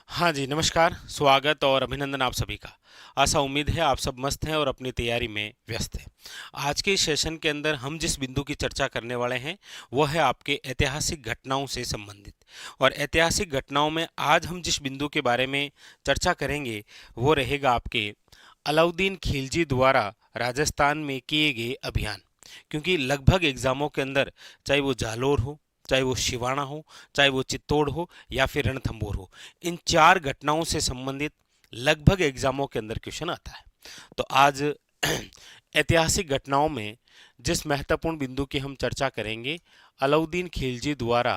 हाँ जी, नमस्कार, स्वागत और अभिनंदन आप सभी का। आशा उम्मीद है आप सब मस्त हैं और अपनी तैयारी में व्यस्त हैं। आज के इस सेशन के अंदर हम जिस बिंदु की चर्चा करने वाले हैं, वो है आपके ऐतिहासिक घटनाओं से संबंधित। और ऐतिहासिक घटनाओं में आज हम जिस बिंदु के बारे में चर्चा करेंगे, वो रहेगा आपके अलाउद्दीन खिलजी द्वारा राजस्थान में किए गए अभियान। क्योंकि लगभग एग्जामों के अंदर, चाहे वो जालोर हो, चाहे वो सिवाना हो, चाहे वो चित्तौड़ हो या फिर रणथंभौर हो, इन चार घटनाओं से संबंधित लगभग एग्जामों के अंदर क्वेश्चन आता है। तो आज ऐतिहासिक घटनाओं में जिस महत्वपूर्ण बिंदु की हम चर्चा करेंगे, अलाउद्दीन खिलजी द्वारा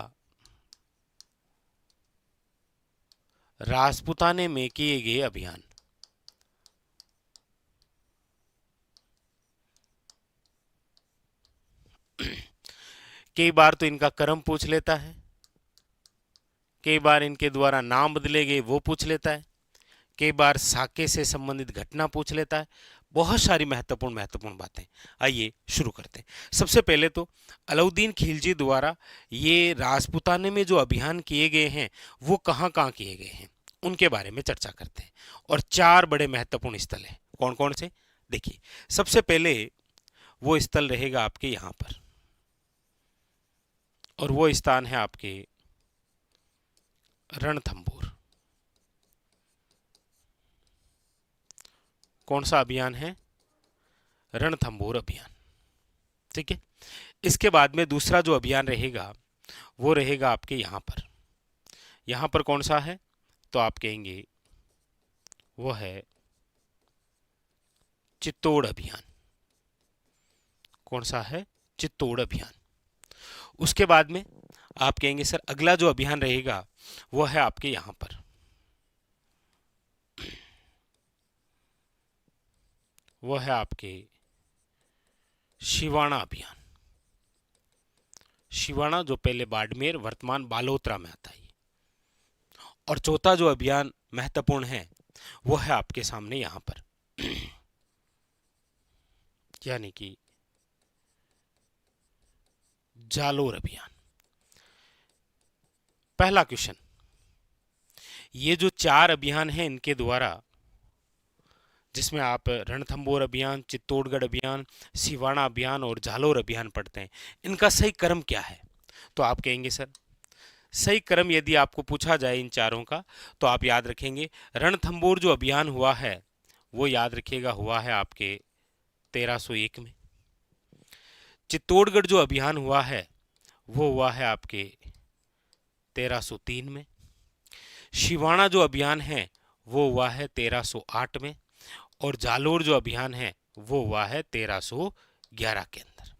राजपुताने में किए गए अभियान। कई बार तो इनका क्रम पूछ लेता है, कई बार इनके द्वारा नाम बदले गए वो पूछ लेता है, कई बार साके से संबंधित घटना पूछ लेता है। बहुत सारी महत्वपूर्ण महत्वपूर्ण बातें। आइए शुरू करते हैं। सबसे पहले तो अलाउद्दीन खिलजी द्वारा ये राजपुताने में जो अभियान किए गए हैं, वो कहाँ कहाँ किए गए हैं, उनके बारे में चर्चा करते हैं। और चार बड़े महत्वपूर्ण स्थल हैं। कौन कौन से? देखिए, सबसे पहले वो स्थल रहेगा आपके यहाँ पर, और वो स्थान है आपके रणथंभौर। कौन सा अभियान है? रणथंभौर अभियान। ठीक है। इसके बाद में दूसरा जो अभियान रहेगा, वो रहेगा आपके यहाँ पर। यहाँ पर कौन सा है? तो आप कहेंगे वो है चित्तौड़ अभियान। कौन सा है? चित्तौड़ अभियान। उसके बाद में आप कहेंगे सर अगला जो अभियान रहेगा वो है आपके यहाँ पर, वो है आपके शिवाना अभियान। शिवाना जो पहले बाड़मेर वर्तमान बालोतरा में आता है। और चौथा जो अभियान महत्वपूर्ण है वो है आपके सामने यहाँ पर, यानी कि जालोर अभियान। पहला क्वेश्चन, ये जो चार अभियान हैं इनके द्वारा, जिसमें आप रणथंभौर अभियान, चित्तौड़गढ़ अभियान, सिवाना अभियान और जालोर अभियान पढ़ते हैं, इनका सही क्रम क्या है? तो आप कहेंगे सर सही क्रम यदि आपको पूछा जाए इन चारों का, तो आप याद रखेंगे रणथंभौर जो अभियान हुआ है वो याद रखिएगा हुआ है आपके 1301 में। चित्तौड़गढ़ जो अभियान हुआ है वो हुआ है आपके 1303 में। शिवाना जो अभियान है वो हुआ है 1308 में। और जालोर जो अभियान है वो हुआ है 1311 के अंदर।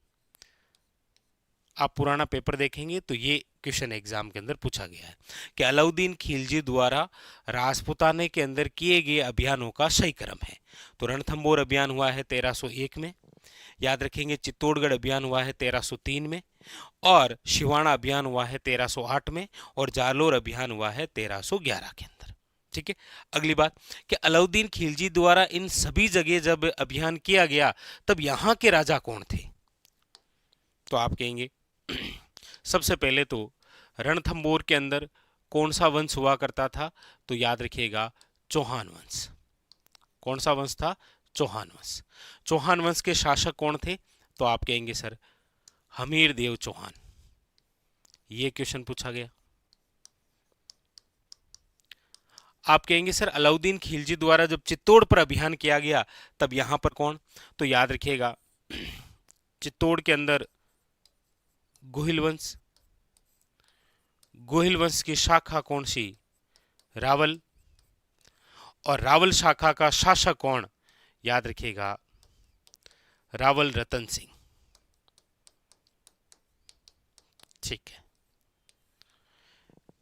आप पुराना पेपर देखेंगे तो ये क्वेश्चन एग्जाम के अंदर पूछा गया है कि अलाउद्दीन खिलजी द्वारा राजपुताने के अंदर किए गए अभियानों का सही क्रम है। तो रणथंभौर अभियान हुआ है 1301 में, याद रखेंगे चित्तौड़गढ़ अभियान हुआ है 1303 में, और शिवाना अभियान हुआ है 1308 में, और जालोर अभियान हुआ है 1311 के अंदर। ठीक है। अगली बात कि अलाउद्दीन खिलजी द्वारा इन सभी जगह जब अभियान किया गया तब यहाँ के राजा कौन थे? तो आप कहेंगे सबसे पहले तो रणथंभौर के अंदर कौन सा वंश हुआ करता था? तो याद रखिएगा चौहान वंश। कौन सा वंश था? चौहान वंश। चौहान वंश के शासक कौन थे? तो आप कहेंगे सर हमीर देव चौहान। ये क्वेश्चन पूछा गया। आप कहेंगे सर अलाउद्दीन खिलजी द्वारा जब चित्तौड़ पर अभियान किया गया तब यहां पर कौन? तो याद रखिएगा चित्तौड़ के अंदर गोहिल वंश। गोहिल वंश की शाखा कौन सी? रावल। और रावल शाखा का शासक कौन? याद रखिएगा रावल रतन सिंह। ठीक है।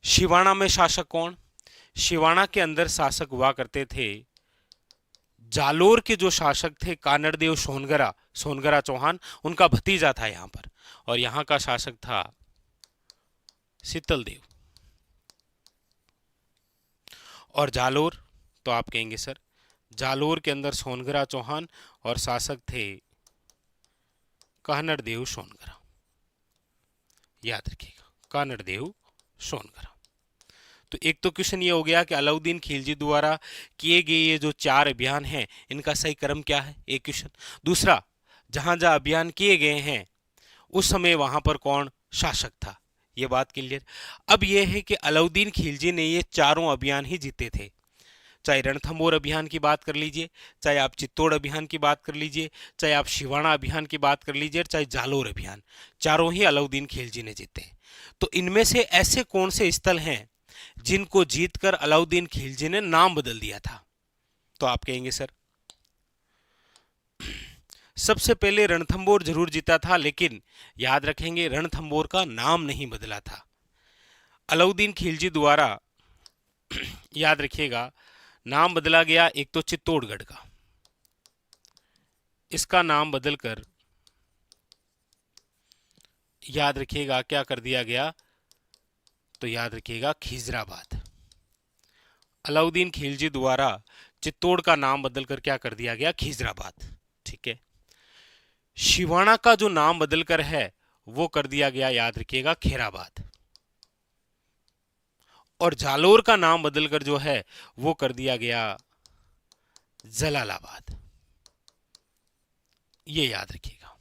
शिवाना में शासक कौन? शिवाना के अंदर शासक हुआ करते थे जालोर के जो शासक थे कानड़देव सोनगरा, सोनगरा चौहान, उनका भतीजा था यहां पर। और यहां का शासक था शीतल देव। और जालोर, तो आप कहेंगे सर जालोर के अंदर सोनगरा चौहान और शासक थे कानड़देव सोनगरा। याद रखिएगा कानड़देव सोनगरा। तो एक तो क्वेश्चन ये हो गया कि अलाउद्दीन खिलजी द्वारा किए गए ये जो 4 अभियान हैं इनका सही क्रम क्या है, एक क्वेश्चन। दूसरा, जहां जहां अभियान किए गए हैं उस समय वहां पर कौन शासक था, ये बात क्लियर। अब यह है कि अलाउद्दीन खिलजी ने ये चारों अभियान ही जीते थे, चाहे रणथंभौर अभियान की बात कर लीजिए, चाहे आप चित्तौड़ अभियान की बात कर लीजिए, चाहे आप शिवाना अभियान की बात कर लीजिए, चाहे जालोर अभियान, चारों ही अलाउद्दीन खिलजी ने जीते। तो इनमें से ऐसे कौन से स्थल हैं जिनको जीतकर अलाउद्दीन खिलजी ने नाम बदल दिया था? तो आप कहेंगे सर सबसे पहले रणथंभौर जरूर जीता था, लेकिन याद रखेंगे रणथंभौर का नाम नहीं बदला था। अलाउद्दीन खिलजी द्वारा याद रखिएगा नाम बदला गया एक तो चित्तौड़गढ़ का, इसका नाम बदलकर याद रखिएगा क्या कर दिया गया, तो याद रखिएगा खिजराबाद। अलाउद्दीन खिलजी द्वारा चित्तौड़ का नाम बदलकर क्या कर दिया गया, खिजराबाद। ठीक है। शिवाना का जो नाम बदलकर है वो कर दिया गया, याद रखिएगा खैराबाद। और जालोर का नाम बदलकर जो है वो कर दिया गया जलालाबाद, ये याद रखिएगा।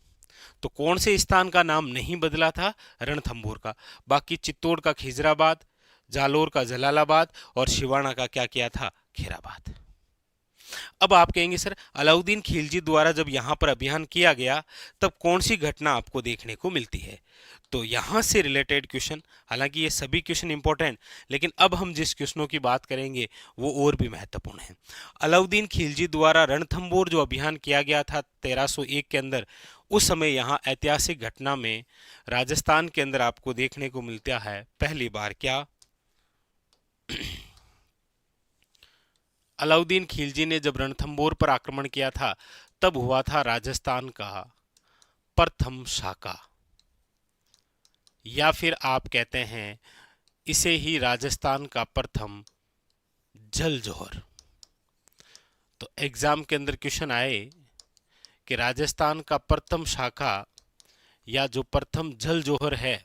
तो कौन से स्थान का नाम नहीं बदला था, रणथंभौर का। बाकी चित्तौड़ का खिजराबाद, जालोर का जलालाबाद और शिवाना का क्या किया था, खैराबाद। अब आप कहेंगे सर अलाउद्दीन खिलजी द्वारा जब यहां पर अभियान किया गया तब कौन सी घटना आपको देखने को मिलती है? तो यहां से रिलेटेड क्वेश्चन, हालांकि ये सभी क्वेश्चन इंपॉर्टेंट, लेकिन अब हम जिस क्वेश्चनों की बात करेंगे वो और भी महत्वपूर्ण है। अलाउद्दीन खिलजी द्वारा रणथंभौर जो अभियान किया गया था 1301 के अंदर, उस समय यहाँ ऐतिहासिक घटना में राजस्थान के अंदर आपको देखने को मिलता है पहली बार क्या, अलाउद्दीन खिलजी ने जब रणथंभौर पर आक्रमण किया था तब हुआ था राजस्थान का प्रथम शाका, या फिर आप कहते हैं इसे ही राजस्थान का प्रथम जल जोहर। तो एग्जाम के अंदर क्वेश्चन आए कि राजस्थान का प्रथम शाखा या जो प्रथम जल जोहर है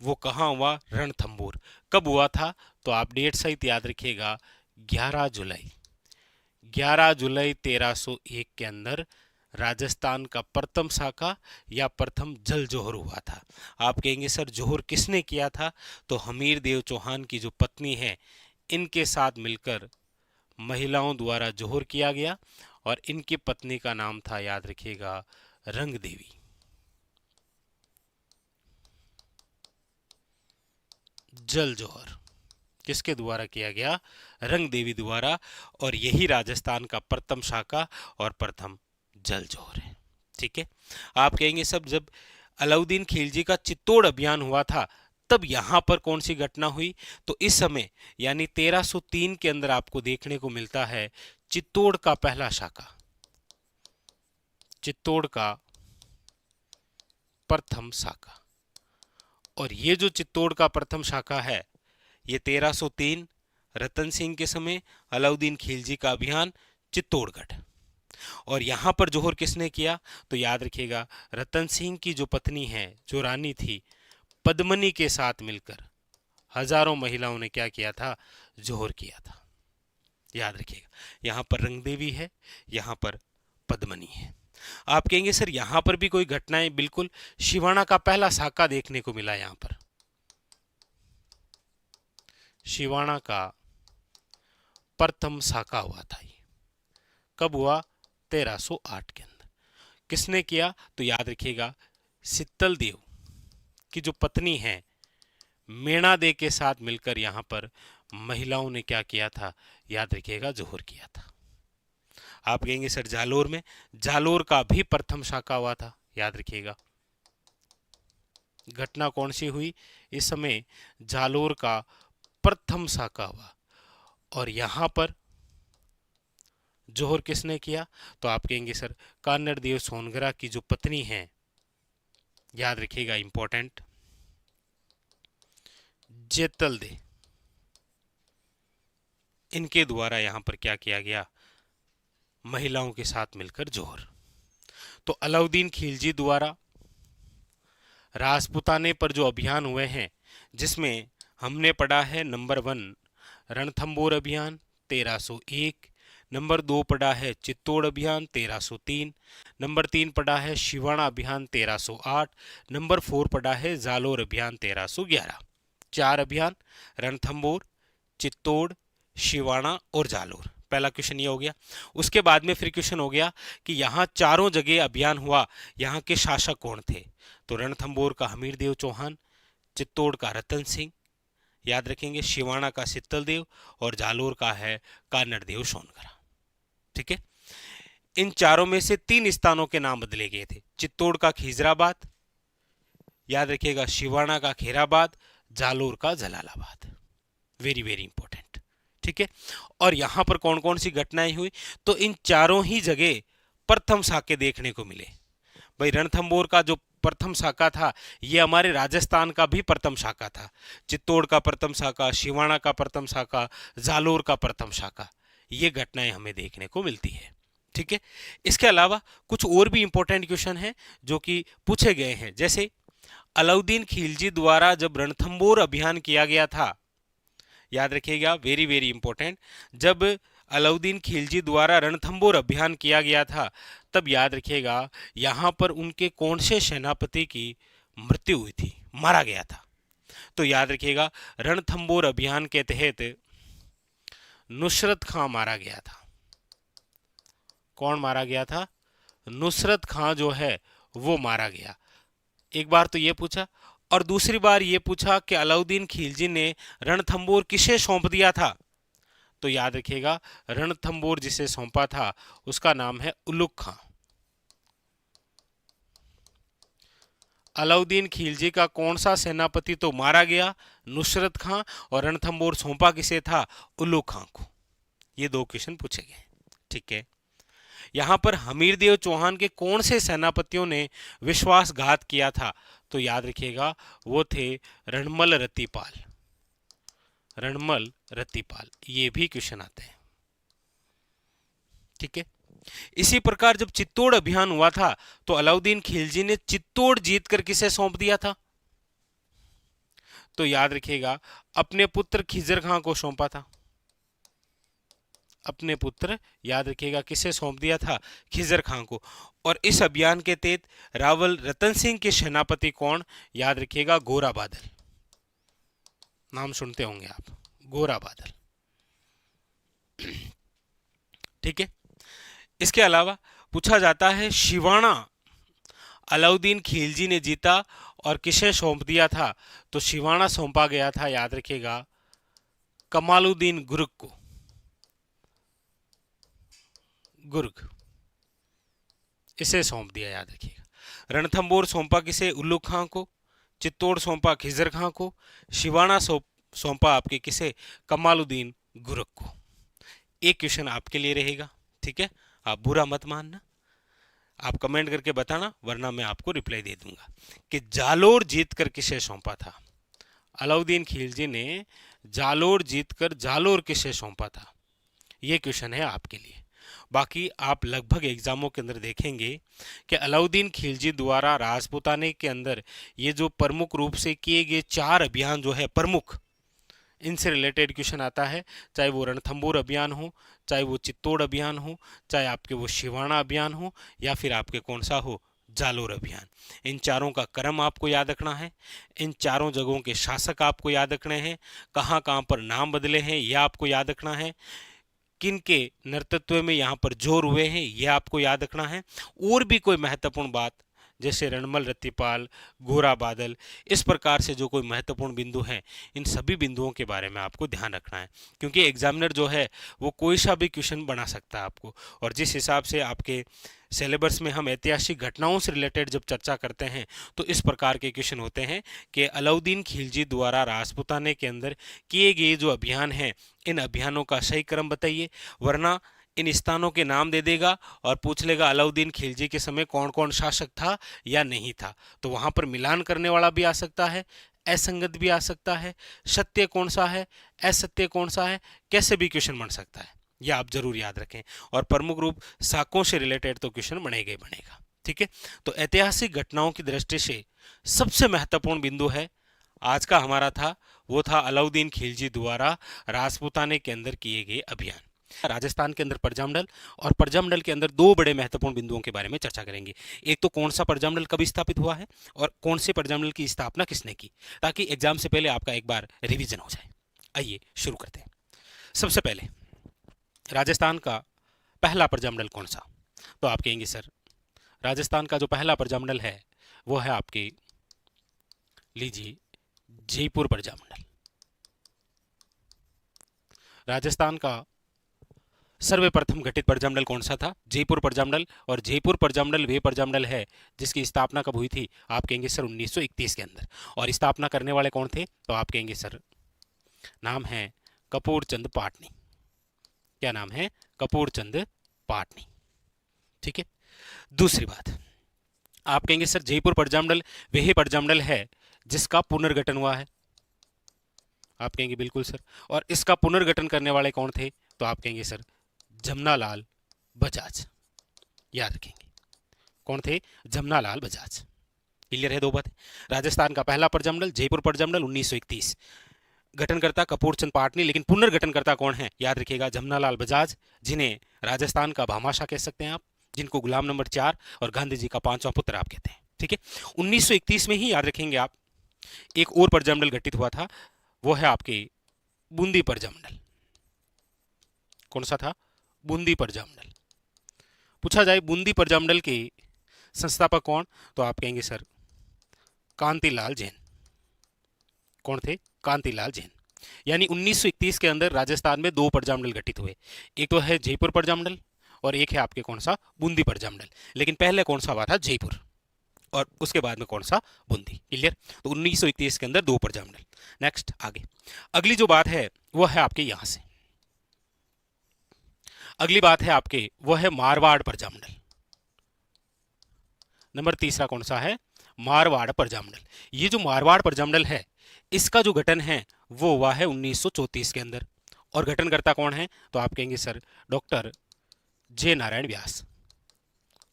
वो कहाँ हुआ, रणथंभौर। कब हुआ था, तो आप डेट सहित याद रखिएगा 11 जुलाई 11 जुलाई 1301 के अंदर राजस्थान का प्रथम शाखा या प्रथम जल जोहर हुआ था। आप कहेंगे सर जोहर किसने किया था, तो हमीर देव चौहान की जो पत्नी है इनके साथ मिलकर महिलाओं द्वारा जोहर किया गया और इनकी पत्नी का नाम था, याद रखिएगा, रंग देवी। जल जोहर किसके द्वारा किया गया, रंग देवी द्वारा, और यही राजस्थान का प्रथम शाखा और प्रथम जल जोहर है। ठीक है। आप कहेंगे सब जब अलाउद्दीन खिलजी का चित्तौड़ अभियान हुआ था तब यहां पर कौन सी घटना हुई, तो इस समय यानी 1303 के अंदर आपको देखने को मिलता है चित्तौड़ का पहला शाखा, चित्तौड़ का प्रथम शाखा। और ये जो चित्तौड़ का प्रथम शाखा है ये 1303 रतन सिंह के समय अलाउद्दीन खिलजी का अभियान चित्तौड़गढ़। और यहां पर जोहर किसने किया, तो याद रखिएगा रतन सिंह की जो पत्नी है, जो रानी थी, पद्मनी के साथ मिलकर हजारों महिलाओं ने क्या किया था, जोहर किया था। याद रखिएगा यहां पर रंगदेवी है, यहां पर पद्मनी है। आप कहेंगे सर यहां पर भी कोई घटनाएं, बिल्कुल शिवाना का पहला साका देखने को मिला। यहां पर शिवाना का प्रथम साका हुआ था, ये कब हुआ, 1308 के अंदर। किसने किया, तो याद रखिएगा शीतल देव की जो पत्नी है मेणा दे के साथ मिलकर यहां पर महिलाओं ने क्या किया था, याद रखिएगा जोहर किया था। आप कहेंगे सर जालोर में, जालोर का भी प्रथम शाखा हुआ था, याद रखिएगा। घटना कौन सी हुई, इस समय जालोर का प्रथम शाखा हुआ और यहां पर जोहर किसने किया, तो आप कहेंगे सर कान्नड़ देव सोनगरा की जो पत्नी है, याद रखिएगा इंपॉर्टेंट, जेतल दे, इनके द्वारा यहां पर क्या किया गया, महिलाओं के साथ मिलकर जोहर। तो अलाउद्दीन खिलजी द्वारा राजपुताने पर जो अभियान हुए हैं जिसमें हमने पढ़ा है नंबर 1 रणथंबोर अभियान 1301। नंबर 2 पड़ा है चित्तौड़ अभियान 1303। नंबर 3 पड़ा है शिवाणा अभियान 1308। नंबर 4 पड़ा है जालोर अभियान 1311। 4 अभियान रणथंबोर, चित्तौड़, शिवाणा और जालोर। पहला क्वेश्चन ये हो गया। उसके बाद में फिर क्वेश्चन हो गया कि यहाँ चारों जगह अभियान हुआ, यहाँ के शासक कौन थे? तो रणथंबोर का हमीरदेव चौहान, चित्तौड़ का रतन सिंह, याद रखेंगे, शिवाणा का शीतलदेव और जालोर का है कानरदेव सोनकरा। ठीक है। इन चारों में से 3 स्थानों के नाम बदले गए थे। चित्तौड़ का खिजराबाद, याद रखिएगा, शिवाणा का खेराबाद, जालोर का जलालाबाद। Very very important. ठीक है। और यहां पर कौन कौन सी घटनाएं हुई? तो इन चारों ही जगह प्रथम साके देखने को मिले। भाई रणथंबोर का जो प्रथम शाखा था ये हमारे राजस्थान का भी प्रथम शाखा था। चित्तौड़ का प्रथम शाखा, शिवाणा का प्रथम शाखा, जालोर का प्रथम शाखा, ये घटनाएं हमें देखने को मिलती है। ठीक है। इसके अलावा कुछ और भी इंपॉर्टेंट क्वेश्चन हैं जो कि पूछे गए हैं। जैसे अलाउद्दीन खिलजी द्वारा जब रणथंबोर अभियान किया गया था, याद रखिएगा, वेरी वेरी इंपॉर्टेंट, जब अलाउद्दीन खिलजी द्वारा रणथंबोर अभियान किया गया था तब याद रखिएगा यहां पर उनके कौन से सेनापति की मृत्यु हुई थी, मारा गया था? तो याद रखिएगा रणथंबोर अभियान के तहत नुसरत खां मारा गया था। कौन मारा गया था? नुसरत खां जो है वो मारा गया। एक बार तो ये पूछा, और दूसरी बार ये पूछा कि अलाउद्दीन खिलजी ने रणथंबोर किसे सौंप दिया था? तो याद रखिएगा रणथंबोर जिसे सौंपा था उसका नाम है उलुग खां। अलाउद्दीन खिलजी का कौन सा सेनापति तो मारा गया? नुसरत खां। और रणथंबोर सौंपा किसे था? उलुग खां को। ये 2 क्वेश्चन पूछे गए। ठीक है। यहां पर हमीरदेव चौहान के कौन से सेनापतियों ने विश्वासघात किया था? तो याद रखिएगा वो थे रणमल रतिपाल। रणमल रतिपाल, ये भी क्वेश्चन आते हैं। ठीक है। इसी प्रकार जब चित्तौड़ अभियान हुआ था तो अलाउद्दीन खिलजी ने चित्तौड़ जीतकर किसे सौंप दिया था? तो याद रखिएगा अपने पुत्र खिजर खां को सौंपा था। अपने पुत्र, याद रखिएगा, किसे सौंप दिया था? खिजर खां को। और इस अभियान के तहत रावल रतन सिंह के सेनापति कौन? याद रखिएगा गोरा बादल। नाम सुनते होंगे आप, गोरा बादल। ठीक है। इसके अलावा पूछा जाता है शिवाणा अलाउद्दीन खिलजी ने जीता और किसे सौंप दिया था? तो शिवाणा सौंपा गया था, याद रखिएगा, कमालुद्दीन गुर्ग को। गुर्ग, इसे सौंप दिया, याद रखिएगा। रणथंबोर सौंपा किसे? उल्लुग खां को। चित्तौड़ सौंपा खिजर खां को। शिवाणा सौंपा आपके किसे? कमालुद्दीन गुर्ग को। एक क्वेश्चन आपके लिए रहेगा। ठीक है। आप बुरा मत मानना, आप कमेंट करके बताना, वरना मैं आपको रिप्लाई दे दूंगा कि जालोर जीतकर किसे सौंपा था? अलाउद्दीन खिलजी ने जालोर जीतकर जालोर किसे सौंपा था? यह क्वेश्चन है आपके लिए। बाकी आप लगभग एग्जामों के अंदर देखेंगे कि अलाउद्दीन खिलजी द्वारा राजपूताने के अंदर ये जो प्रमुख रूप से किए गए 4 अभियान जो है प्रमुख, इनसे रिलेटेड क्वेश्चन आता है। चाहे वो रणथंबोर अभियान हो, चाहे वो चित्तौड़ अभियान हो, चाहे आपके वो शिवाणा अभियान हो, या फिर आपके कौन सा हो, जालोर अभियान। इन चारों का क्रम आपको याद रखना है। इन चारों जगहों के शासक आपको याद रखने हैं। कहाँ कहाँ पर नाम बदले हैं यह आपको याद रखना है। किन के नेतृत्व में यहाँ पर जोर हुए हैं यह आपको याद रखना है। और भी कोई महत्वपूर्ण बात जैसे रणमल रतिपाल, गोरा बादल, इस प्रकार से जो कोई महत्वपूर्ण बिंदु हैं, इन सभी बिंदुओं के बारे में आपको ध्यान रखना है, क्योंकि एग्जामिनर जो है वो कोई सा भी क्वेश्चन बना सकता है आपको। और जिस हिसाब से आपके सिलेबस में हम ऐतिहासिक घटनाओं से रिलेटेड जब चर्चा करते हैं तो इस प्रकार के क्वेश्चन होते हैं कि अलाउद्दीन खिलजी द्वारा राजपूताने के अंदर किए गए जो अभियान हैं, इन अभियानों का सही क्रम बताइए। वरना इन स्थानों के नाम दे देगा और पूछ लेगा अलाउद्दीन खिलजी के समय कौन कौन शासक था या नहीं था, तो वहां पर मिलान करने वाला भी आ सकता है, असंगत भी आ सकता है, सत्य कौन सा है, असत्य कौन सा है, कैसे भी क्वेश्चन बन सकता है, यह आप जरूर याद रखें। और प्रमुख रूप साकों से रिलेटेड तो क्वेश्चन बनेगा ही बनेगा। ठीक है। तो ऐतिहासिक घटनाओं की दृष्टि से सबसे महत्वपूर्ण बिंदु है आज का हमारा था वो था अलाउद्दीन खिलजी द्वारा राजपूताने के अंदर किए गए अभियान। राजस्थान के अंदर प्रजामंडल और प्रजामंडल के अंदर दो बड़े महत्वपूर्ण बिंदुओं के बारे में चर्चा करेंगे। एक तो कौन सा प्रजामंडल कब स्थापित हुआ है और कौन से प्रजामंडल की स्थापना किसने की, ताकि एग्जाम से पहले आपका एक बार रिवीजन हो जाए। आइए शुरू करते हैं। सबसे पहले राजस्थान का पहला प्रजामंडल कौन सा, तो आप कहेंगे सर राजस्थान का जो पहला प्रजामंडल है वो है आपके, लीजिए, जयपुर प्रजामंडल। राजस्थान का सर्वप्रथम गठित प्रजामंडल कौन सा था? जयपुर प्रजामंडल। और जयपुर प्रजामंडल वे प्रजामंडल है जिसकी स्थापना कब हुई थी? आप कहेंगे सर 1931 के अंदर। और स्थापना करने वाले कौन थे? तो आप कहेंगे सर नाम है कपूर चंद पाटनी। क्या नाम है? कपूर चंद पाटनी। ठीक है। दूसरी बात, आप कहेंगे सर जयपुर प्रजामंडल वही प्रजामंडल है जिसका पुनर्गठन हुआ है। आप कहेंगे बिल्कुल सर। और इसका पुनर्गठन करने वाले कौन थे? तो आप कहेंगे सर जमनालाल बजाज। याद रखेंगे कौन थे? जमनालाल बजाज। क्लियर है दो बातें। राजस्थान का पहला प्रजामंडल जयपुर प्रजामंडल 1931, गठनकर्ता कपूर चंद पाटनी, लेकिन पुनर्गठनकर्ता कौन है? याद रखिएगा जमनालाल बजाज, जिन्हें राजस्थान का भामाशाह कह सकते हैं आप, जिनको गुलाम नंबर 4 और गांधी जी का 5वां पुत्र आप कहते हैं। ठीक है। 1931 में ही याद रखेंगे आप एक और प्रजामंडल गठित हुआ था, वो है आपके बूंदी प्रजामंडल। कौन सा था? बूंदी प्रजामंडल। पूछा जाए बूंदी प्रजामंडल के संस्थापक कौन, तो आप कहेंगे सर कांतिलाल जैन। कौन थे? कांतिलाल जैन। यानी 1931 के अंदर राजस्थान में दो प्रजामंडल गठित हुए, एक तो है जयपुर प्रजामंडल और एक है आपके कौन सा? बूंदी प्रजामंडल। लेकिन पहले कौन सा हुआ था? जयपुर, और उसके बाद में कौन सा? बूंदी। क्लियर। तो 1931 के अंदर दो प्रजामंडल। नेक्स्ट आगे, अगली जो बात है वो है आपके यहां से, अगली बात है आपके वो है मारवाड़ प्रजामंडल। नंबर तीसरा कौन सा है? मारवाड़ प्रजामंडल। ये जो मारवाड़ प्रजामंडल है इसका जो गठन है वो हुआ है 1934 के अंदर। और गठनकर्ता कौन है? तो आप कहेंगे sir doctor J Narayan Vyas.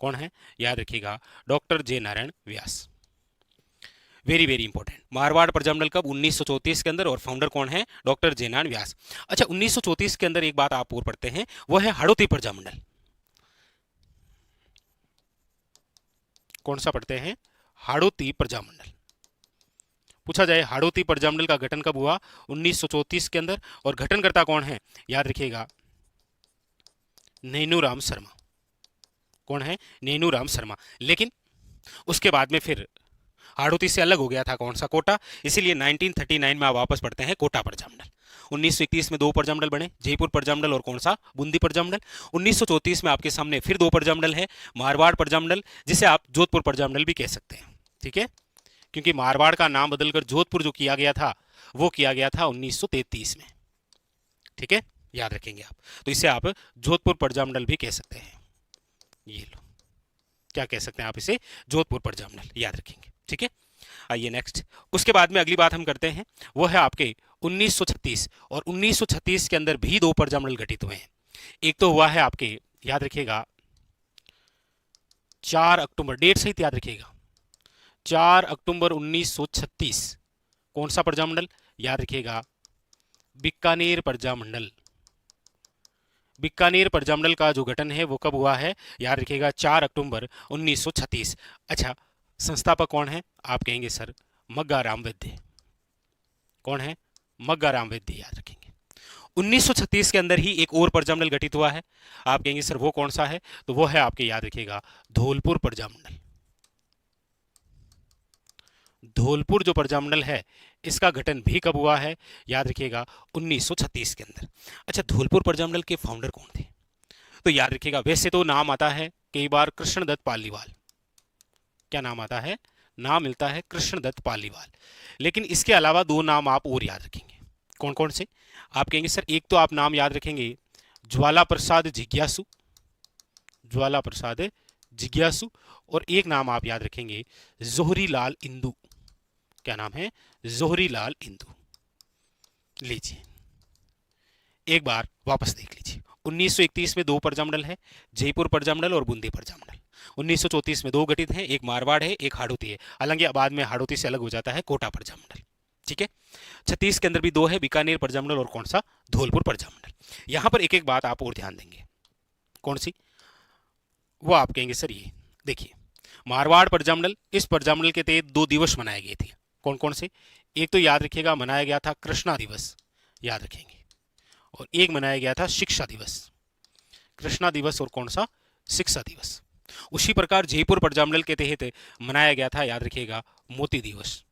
कौन है? याद रखिएगा doctor J Narayan Vyas. Very very important. Marwar Prajamandal कब? 1934 के अंदर। और फाउंडर कौन है? Doctor J Narayan Vyas. अच्छा, 1934 के अंदर एक बात आप और पढ़ते हैं, वो है हाड़ौती प्रजामंडल। कौन सा पढ़ते हैं? हाड़ौती प्रजामंडल। पूछा जाए हाड़ौती प्रजामंडल का गठन कब हुआ? 1934 के अंदर। और गठनकर्ता कौन है? याद रखिएगा नैनूराम शर्मा। कौन है? नैनूराम शर्मा। लेकिन उसके बाद में फिर हाड़ौती से अलग हो गया था कौन सा? कोटा। इसीलिए 1939 में आप वापस पढ़ते हैं कोटा प्रजामंडल। 1931 में दो प्रजामंडल बने, जयपुर प्रजामंडल और कौन सा? बूंदी प्रजामंडल। 1934 में आपके सामने फिर दो प्रजामंडल है, मारवाड़ प्रजामंडल, जिसे आप जोधपुर प्रजामंडल भी कह सकते हैं। ठीक है, क्योंकि मारवाड़ का नाम बदलकर जोधपुर जो किया गया था वो किया गया था 1933 में। ठीक है, याद रखेंगे आप। तो इसे आप जोधपुर प्रजामंडल भी कह सकते हैं। ये लो, क्या कह सकते हैं आप इसे? जोधपुर प्रजामंडल। याद रखेंगे। ठीक है। आइए नेक्स्ट, उसके बाद में अगली बात हम करते हैं वो है आपके 1936। और 1936 के अंदर भी दो प्रजामंडल गठित हुए हैं। एक तो हुआ है आपके, याद रखिएगा 4 अक्टूबर, डेट सहित याद रखिएगा, 4 अक्टूबर 1936। कौन सा प्रजामंडल? याद रखिएगा बीकानेर प्रजामंडल। बीकानेर प्रजामंडल का जो गठन है वो कब हुआ है? याद रखिएगा 4 अक्टूबर 1936। अच्छा, संस्थापक कौन है? आप कहेंगे सर मग्गाराम वैद्य। कौन है? मग्गाराम वैद्य। याद रखेंगे। 1936 के अंदर ही एक और प्रजामंडल गठित हुआ है, आप कहेंगे सर वो कौन सा है? तो वो है आपके, याद रखिएगा, धौलपुर प्रजामंडल। धौलपुर जो प्रजामंडल है इसका गठन भी कब हुआ है? याद रखिएगा 1936 के अंदर। अच्छा, धौलपुर प्रजामंडल के फाउंडर कौन थे? तो याद रखिएगा, वैसे तो नाम आता है कई बार कृष्णदत्त पालीवाल। क्या नाम आता है? नाम मिलता है कृष्णदत्त पालीवाल। लेकिन इसके अलावा दो नाम आप और याद रखेंगे। कौन कौन से? आप कहेंगे सर एक तो आप नाम याद रखेंगे ज्वाला प्रसाद जिज्ञासु, ज्वाला प्रसाद जिज्ञासु। और एक नाम आप याद रखेंगे जोहरी लाल इंदू। क्या नाम है? जोहरी लाल इंदू। लीजिए एक बार वापस देख लीजिए। 1931 में दो प्रजामंडल है, जयपुर प्रजामंडल और बूंदी प्रजामंडल। 1934 में दो गठित हैं, एक मारवाड़ है, एक हाड़ौती है। हालांकि बाद में हाड़ौती से अलग हो जाता है कोटा प्रजामंडल। ठीक है। 36 के अंदर भी दो है, बीकानेर प्रजामंडल और कौन सा, धौलपुर प्रजामंडल। यहां पर एक एक बात आप और ध्यान देंगे, कौन सी, वो आप कहेंगे सर ये देखिए, मारवाड़ प्रजामंडल, इस प्रजामंडल के तहत 2 दिवस मनाए गए थे। कौन कौन से, एक तो याद रखिएगा मनाया गया था कृष्णा दिवस, याद रखेंगे, और एक मनाया गया था शिक्षा दिवस, कृष्णा दिवस और कौन सा, शिक्षा दिवस। उसी प्रकार जयपुर प्रजामंडल के तहत मनाया गया था, याद रखिएगा, मोती दिवस।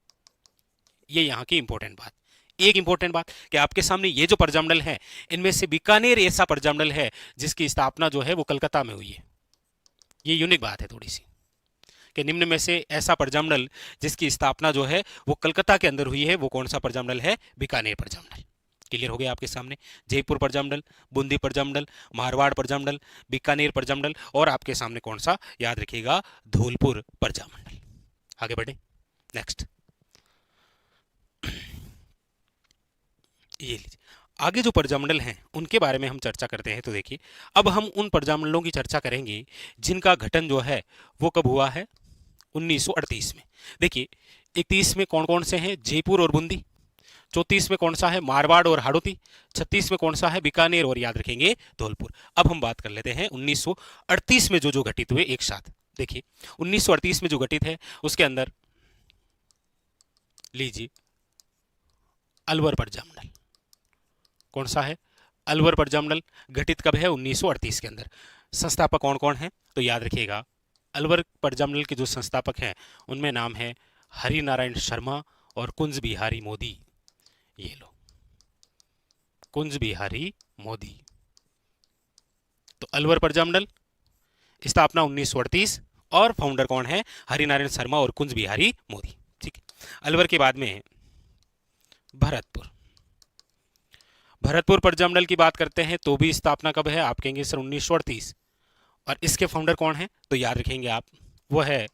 ये यहाँ की इंपॉर्टेंट बात, एक इंपॉर्टेंट बात कि आपके सामने ये जो प्रजामंडल है, इनमें से बीकानेर ऐसा प्रजामंडल है जिसकी स्थापना जो है वो कलकत्ता में हुई है। ये यूनिक बात है थोड़ी सी, कि निम्न में से ऐसा प्रजामंडल जिसकी स्थापना जो है वो कलकत्ता के अंदर हुई है, वो कौन सा प्रजामंडल है, बीकानेर प्रजामंडल। क्लियर हो गया आपके सामने, जयपुर प्रजामंडल, बूंदी प्रजामंडल, मारवाड़ प्रजामंडल, बीकानेर प्रजामंडल, और आपके सामने कौन सा, याद रखिएगा, धौलपुर प्रजामंडल। आगे बढ़े, नेक्स्ट, ये लीजिए, आगे जो प्रजामंडल हैं उनके बारे में हम चर्चा करते हैं। तो देखिए, अब हम उन प्रजामंडलों की चर्चा करेंगे जिनका गठन जो है वो कब हुआ है, 1938 में। देखिए, 31 में कौन कौन से हैं, जयपुर और बूंदी, 34 में कौन सा है, मारवाड़ और हाड़ौती, 36 में कौन सा है, बीकानेर, और याद रखेंगे धौलपुर। अब हम बात कर लेते हैं 1938 में जो जो घटित हुए एक साथ। देखिए, 1938 में जो घटित है उसके अंदर लीजिए अलवर प्रजामंडल, कौन सा है, अलवर प्रजामंडल घटित कब है, 1938 के अंदर। संस्थापक कौन कौन है, तो याद रखिएगा, अलवर प्रजामंडल के जो संस्थापक हैं उनमें नाम है हरि नारायण शर्मा और कुंज बिहारी मोदी। ये लो, कुंज बिहारी मोदी। तो अलवर प्रजामंडल स्थापना 1938, और फाउंडर कौन है, हरि नारायण शर्मा और कुंज बिहारी मोदी। ठीक है। अलवर के बाद में भरतपुर, भरतपुर प्रजामंडल की बात करते हैं तो भी स्थापना कब है, आप कहेंगे सर 1938, और इसके फाउंडर कौन है, तो याद रखेंगे आप, वो है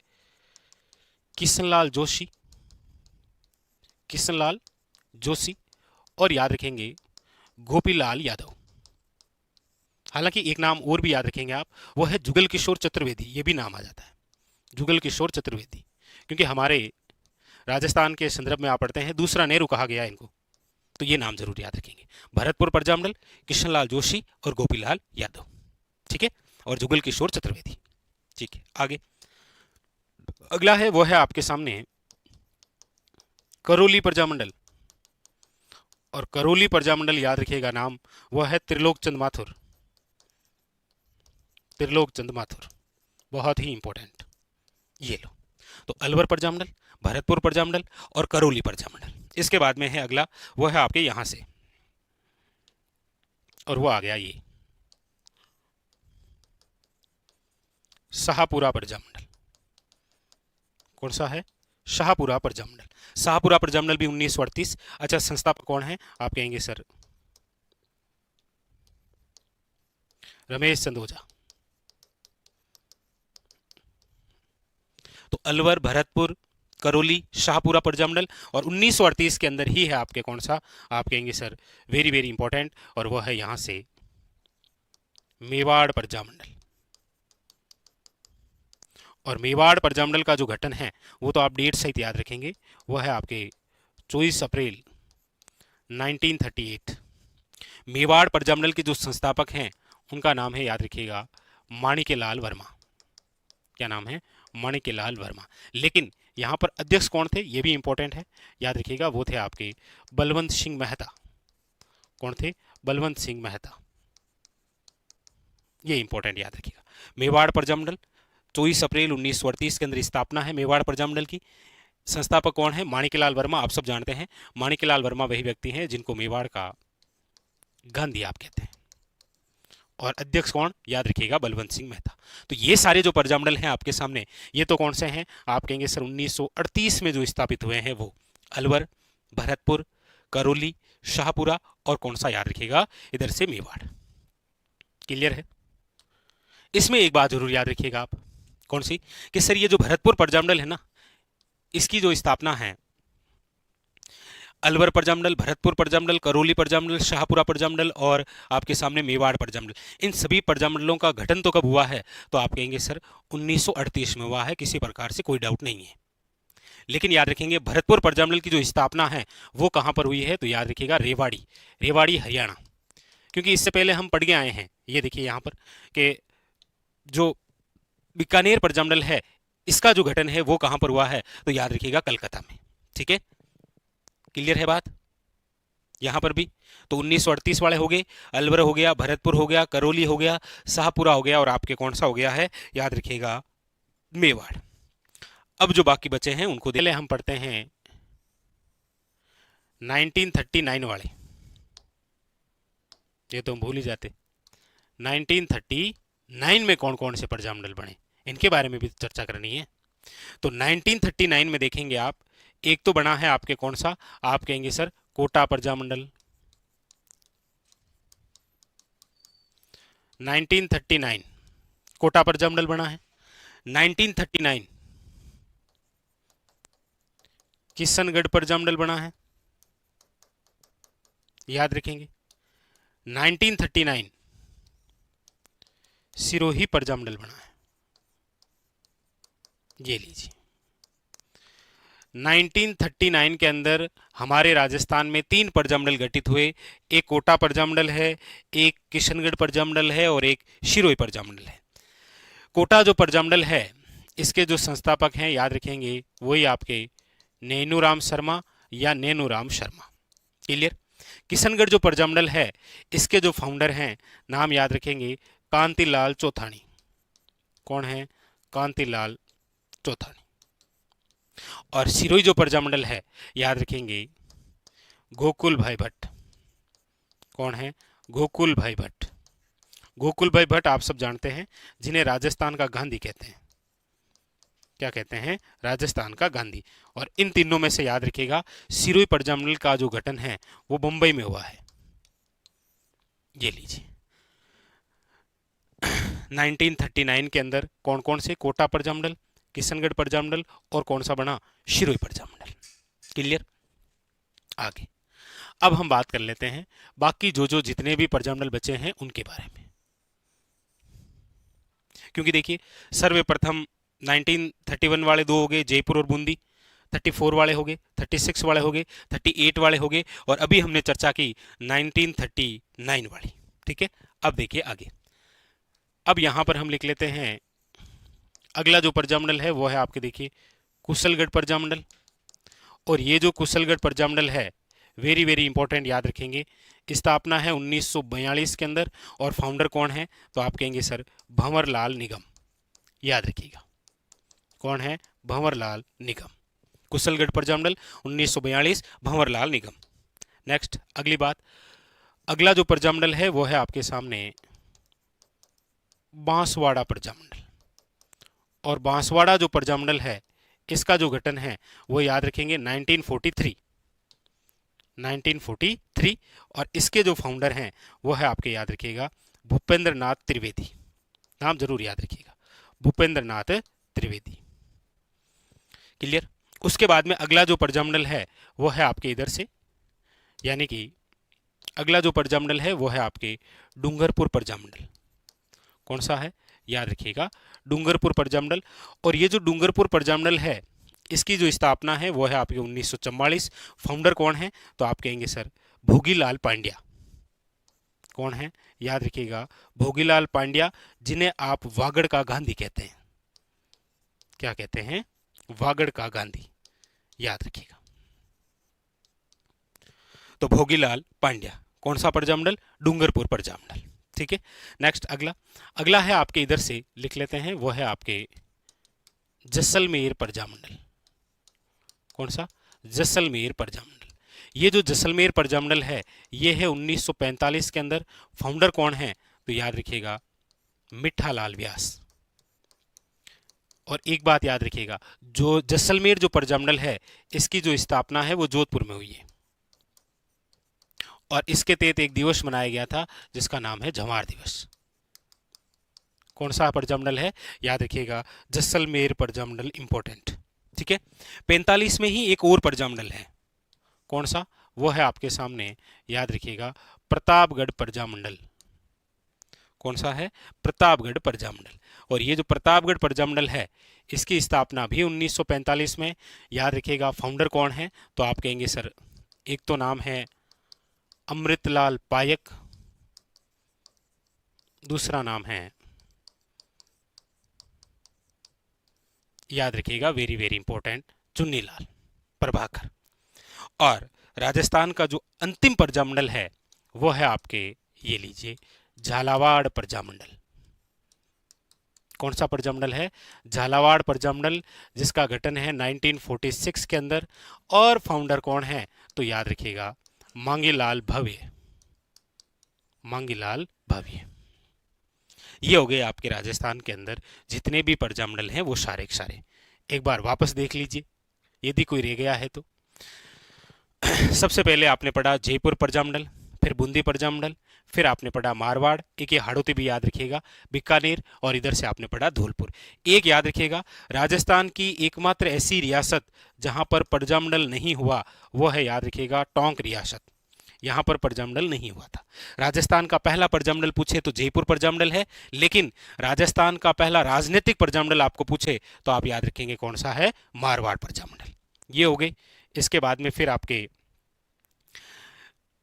किशनलाल जोशी, किशनलाल जोशी, और याद रखेंगे गोपीलाल यादव। हालांकि एक नाम और भी याद रखेंगे आप, वो है जुगल किशोर चतुर्वेदी, ये भी नाम आ जाता है, जुगल किशोर चतुर्वेदी, क्योंकि हमारे राजस्थान के संदर्भ में आप पढ़ते हैं दूसरा नेहरू कहा गया इनको, तो ये नाम जरूर याद रखेंगे, भरतपुर प्रजामंडल, किशनलाल जोशी और गोपीलाल यादव। ठीक है, और जुगल किशोर चतुर्वेदी। ठीक है, आगे अगला है, वो है आपके सामने करौली प्रजामंडल, और करौली प्रजामंडल याद रखिएगा नाम, वो है त्रिलोक चंद माथुर, त्रिलोक चंद माथुर, बहुत ही इंपॉर्टेंट। ये लो, तो अलवर प्रजामंडल, भरतपुर प्रजामंडल और करौली प्रजामंडल। इसके बाद में है अगला, वो है आपके यहां से, और वो आ गया ये शाहपुरा प्रजामंडल, कौन सा है, शाहपुरा प्रजामंडल। शाहपुरा प्रजामंडल भी 1938। अच्छा, संस्थापक कौन है, आप कहेंगे सर रमेश चंद ओझा। तो अलवर, भरतपुर, करौली, शाहपुरा प्रजामंडल, और 1938 के अंदर ही है आपके कौन सा, आप कहेंगे सर वेरी वेरी इंपॉर्टेंट, और वो है यहां से मेवाड़ प्रजामंडल। और मेवाड़ प्रजामंडल का जो गठन है वो तो आप डेट सहित याद रखेंगे, वो है आपके 24 अप्रैल 1938। मेवाड़ प्रजामंडल के जो संस्थापक हैं उनका नाम है, याद रखिएगा, माणिक्यलाल वर्मा। क्या नाम है, माणिक्यलाल वर्मा। लेकिन यहाँ पर अध्यक्ष कौन थे, ये भी इंपॉर्टेंट है, याद रखिएगा, वो थे आपके बलवंत सिंह मेहता। कौन थे, बलवंत सिंह मेहता। ये इंपॉर्टेंट याद रखिएगा। मेवाड़ प्रजामंडल 24 अप्रैल 1938 के अंदर स्थापना है मेवाड़ प्रजामंडल की। संस्थापक कौन है, माणिक्यलाल वर्मा, आप सब जानते हैं। माणिक्यलाल वर्मा वही व्यक्ति हैं जिनको मेवाड़ का गांधी आप कहते हैं। और अध्यक्ष कौन, याद रखिएगा, बलवंत सिंह मेहता। तो ये सारे जो प्रजामंडल हैं आपके सामने, ये तो कौन से हैं, आप कहेंगे सर 1938 में जो स्थापित हुए हैं वो अलवर, भरतपुर, करौली, शाहपुरा, और कौन सा, याद रखिएगा, इधर से मेवाड़। क्लियर है। इसमें एक बात जरूर याद रखिएगा आप, कौन सी, कि सर ये जो भरतपुर प्रजामंडल है ना, इसकी जो स्थापना है, अलवर प्रजामंडल, भरतपुर प्रजामंडल, करौली प्रजामंडल, शाहपुरा प्रजामंडल और आपके सामने मेवाड़ प्रजामंडल, इन सभी प्रजामंडलों का गठन तो कब हुआ है, तो आप कहेंगे सर 1938 में हुआ है, किसी प्रकार से कोई डाउट नहीं है। लेकिन याद रखेंगे भरतपुर प्रजामंडल की जो स्थापना है वो कहां पर हुई है, तो याद रखिएगा रेवाड़ी, रेवाड़ी हरियाणा। क्योंकि इससे पहले हम पढ़ के आए हैं, ये देखिए यहां पर कि जो बीकानेर प्रजामंडल है इसका जो गठन है वो कहां पर हुआ है, तो याद रखिएगा कलकत्ता में। ठीक है, क्लियर है बात यहां पर भी। तो 1938 वाले हो गए, अलवर हो गया, भरतपुर हो गया, करौली हो गया, शाहपुरा हो गया, और आपके कौन सा हो गया है, याद रखिएगा मेवाड़। अब जो बाकी बचे हैं उनको पहले हम पढ़ते हैं 1939 वाले, ये तो हम भूल ही जाते। 1939 में कौन कौन से प्रजामंडल बने इनके बारे में भी चर्चा करनी है। तो 1939 में देखेंगे आप, एक तो बना है आपके कौन सा, आप कहेंगे सर कोटा प्रजामंडल। 1939 कोटा प्रजामंडल बना है। 1939 किशनगढ़ प्रजामंडल बना है, याद रखेंगे। 1939 सिरोही प्रजामंडल बना है, ये लीजिए। 1939 के अंदर हमारे राजस्थान में 3 प्रजामंडल गठित हुए, एक कोटा प्रजामंडल है, एक किशनगढ़ प्रजामंडल है, और एक सिरोही प्रजामंडल है। कोटा जो प्रजामंडल है इसके जो संस्थापक हैं याद रखेंगे वही आपके नैनूराम शर्मा या नैनूराम शर्मा, क्लियर। किशनगढ़ जो प्रजामंडल है इसके जो फाउंडर हैं नाम याद रखेंगे कांतिलाल चौथानी। कौन है, कांतिलाल चौथानी। और सिरोही जो प्रजामंडल है याद रखेंगे गोकुल भाई भट्ट। कौन है, गोकुल भाई भट्ट। गोकुल भाई भट्ट आप सब जानते हैं, जिन्हें राजस्थान का गांधी कहते हैं। क्या कहते हैं, राजस्थान का गांधी। और इन तीनों में से याद रखिएगा सिरोही प्रजामंडल का जो गठन है वो मुंबई में हुआ है, ये लीजिए। 1939 के अंदर कौन कौन से, कोटा प्रजामंडल, किशनगढ़ प्रजामंडल, और कौन सा बना, सिरोही प्रजामंडल, क्लियर। आगे अब हम बात कर लेते हैं बाकी जो जितने भी प्रजामंडल बचे हैं उनके बारे में। क्योंकि देखिए सर्वप्रथम 1931 वाले 2 हो गए, जयपुर और बूंदी। 34 वाले हो गए, 36 वाले हो गए, 38 वाले हो गए, और अभी हमने चर्चा की 1939 वाली। ठीक है, अब देखिए आगे। अब यहां पर हम लिख लेते हैं अगला जो प्रजामंडल है वो है आपके देखिए कुशलगढ़ प्रजामंडल। और ये जो कुशलगढ़ प्रजामंडल है वेरी वेरी इंपॉर्टेंट, याद रखेंगे। स्थापना है 1942 के अंदर, और फाउंडर कौन है, तो आप कहेंगे सर भंवरलाल निगम, याद रखिएगा। कौन है, भंवरलाल निगम। कुशलगढ़ प्रजामंडल 1942, भंवरलाल निगम। नेक्स्ट अगली बात, अगला जो प्रजामंडल है वो है आपके सामने बांसवाड़ा प्रजामंडल। और बांसवाड़ा जो प्रजामंडल है इसका जो गठन है वो याद रखेंगे 1943, और इसके जो फाउंडर हैं वो है आपके याद रखिएगा भूपेंद्र नाथ त्रिवेदी। नाम जरूर याद रखिएगा, भूपेंद्र नाथ त्रिवेदी, क्लियर। उसके बाद में अगला जो प्रजामंडल है वो है आपके इधर से, यानी कि अगला जो प्रजामंडल है वो है आपके डूंगरपुर प्रजामंडल। कौन सा है, याद रखिएगा डूंगरपुर प्रजामंडल। और ये जो डूंगरपुर प्रजामंडल है इसकी जो स्थापना है वो है आपके 1944। फाउंडर कौन है, तो आप कहेंगे सर भोगीलाल पांड्या। कौन है, याद रखिएगा भोगीलाल पांड्या, जिन्हें आप वागड़ का गांधी कहते हैं। क्या कहते हैं, वागड़ का गांधी, याद रखिएगा। तो भोगीलाल पांड्या, कौन सा प्रजामंडल, डूंगरपुर प्रजामंडल। ठीक है, नेक्स्ट अगला है आपके इधर से लिख लेते हैं, वो है आपके जैसलमेर प्रजामंडल। कौन सा, जैसलमेर प्रजामंडल। ये जो जैसलमेर प्रजामंडल है ये है 1945 के अंदर। फाउंडर कौन है, तो याद रखिएगा मिठालाल व्यास। और एक बात याद रखिएगा, जो जैसलमेर जो प्रजामंडल है इसकी जो स्थापना है वो जोधपुर में हुई है, और इसके तहत एक दिवस मनाया गया था जिसका नाम है जवार दिवस। कौन सा प्रजामंडल है, याद रखिएगा जैसलमेर प्रजामंडल, इंपॉर्टेंट। ठीक है, 45 में ही एक और प्रजामंडल है। कौन सा, वो है आपके सामने, याद रखिएगा प्रतापगढ़ प्रजामंडल। कौन सा है? प्रतापगढ़ प्रजामंडल। और ये जो प्रतापगढ़ प्रजामंडल है इसकी स्थापना भी 1945 में। याद रखिएगा फाउंडर कौन है? तो आप कहेंगे सर एक तो नाम है अमृतलाल पायक, दूसरा नाम है, याद रखिएगा very very important, Chunnilal Prabhakar. और राजस्थान का जो अंतिम प्रजामंडल है वो है आपके, ये लीजिए, झालावाड़ प्रजामंडल। कौन सा प्रजामंडल है? झालावाड़ प्रजामंडल, जिसका गठन है 1946 के अंदर। और फाउंडर कौन है? तो याद रखिएगा मांगीलाल भव्य, मांगीलाल भव्य। ये हो गए आपके राजस्थान के अंदर जितने भी प्रजामंडल हैं वो सारे के सारे। एक बार वापस देख लीजिए यदि कोई रह गया है तो। सबसे पहले आपने पढ़ा जयपुर प्रजामंडल, फिर बूंदी प्रजामंडल, फिर आपने पढ़ा मारवाड़, एक ये हाड़ौती भी याद रखिएगा, बीकानेर, और इधर से आपने पढ़ा धौलपुर। एक याद रखिएगा राजस्थान की एकमात्र ऐसी रियासत जहां पर प्रजामंडल नहीं हुआ वो है, याद रखिएगा, टोंक रियासत। यहां पर प्रजामंडल नहीं हुआ था। राजस्थान का पहला प्रजामंडल पूछे तो जयपुर प्रजामंडल है, लेकिन राजस्थान का पहला राजनीतिक प्रजामंडल आपको पूछे तो आप याद रखेंगे कौन सा है? मारवाड़ प्रजामंडल। ये हो गए। इसके बाद में फिर आपके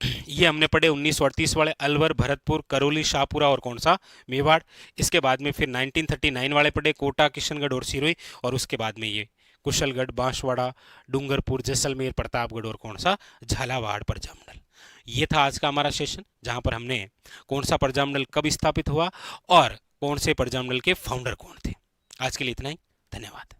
ये हमने पढ़े 1938 वाले अलवर, भरतपुर, करौली, शाहपुरा और कौन सा? मेवाड़। इसके बाद में फिर 1939 वाले पढ़े कोटा, किशनगढ़ और सिरोही। और उसके बाद में ये कुशलगढ़, बांसवाड़ा, डूंगरपुर, जैसलमेर, प्रतापगढ़ और कौन सा? झालावाड़ प्रजामंडल। ये था आज का हमारा सेशन जहां पर हमने कौन सा प्रजामंडल कब स्थापित हुआ और कौन से प्रजामंडल के फाउंडर कौन थे। आज के लिए इतना ही, धन्यवाद।